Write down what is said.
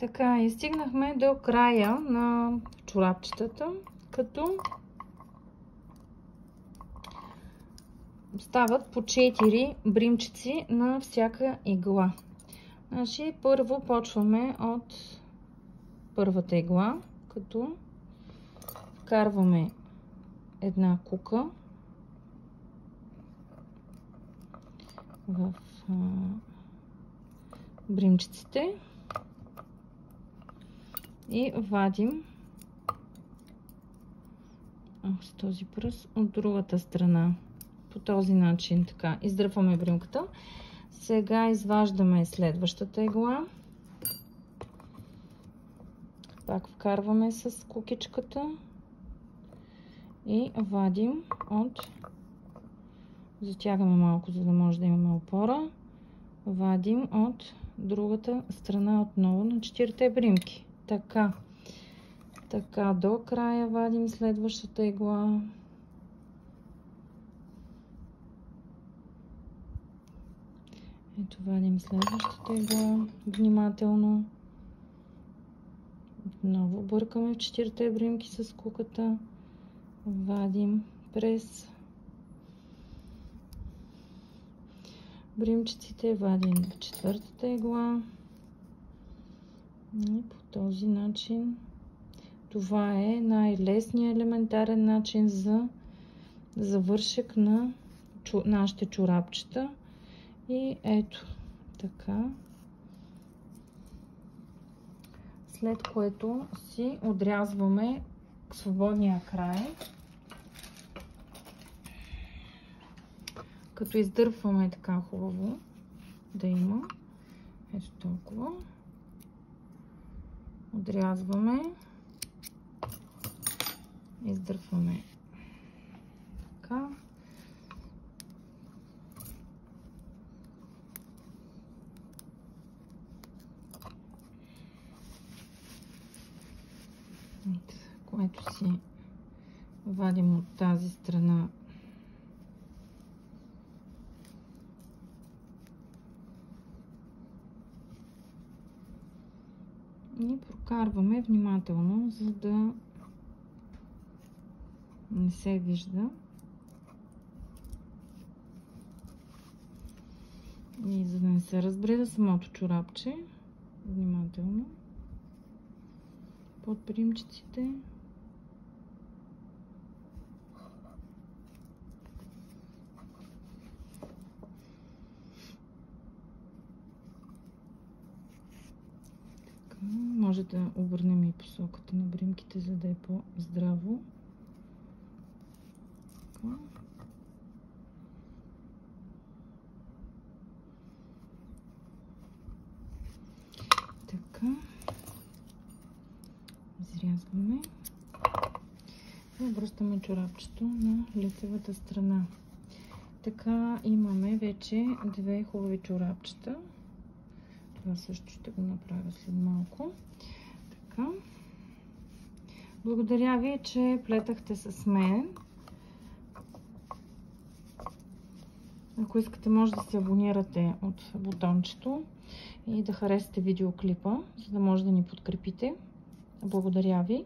Така, и стигнахме до края на чорапчетата, като стават по 4 бримчици на всяка игла. Значи, първо почваме от първата игла, като вкарваме една кука в бримчиците и вадим с този пръст от другата страна. По този начин, така, издръпваме бримката. Сега изваждаме следващата игла. Пак вкарваме с кукичката и вадим от... Затягаме малко, за да може да имаме опора. Вадим от другата страна отново на 4-те бримки. Така. Така до края вадим следващата игла. Ето вадим следващата игла внимателно. Отново бъркаме в 4-те бримки с куката. Вадим през бримчиците, вадим в 4-та игла. И по този начин. Това е най-лесният елементарен начин за завършек на нашите чорапчета. И ето така. След което си отрязваме свободния край, като издърпваме така хубаво да има. Ето толкова. Отрязваме. Издърпваме така. Което си вадим от тази страна и прокарваме внимателно, за да не се вижда и за да не се разбреда самото чорапче. Внимателно под бримчиците. Може да обърнем и посоката на бримките, за да е по-здраво. Така. Изрязваме. И обръщаме чорапчето на лицевата страна. Така имаме вече две хубави чорапчета. Това също ще го направя след малко. Така. Благодаря ви, че плетахте с мен. Ако искате, може да се абонирате от бутончето и да харесате видеоклипа, за да може да ни подкрепите. Благодаря ви.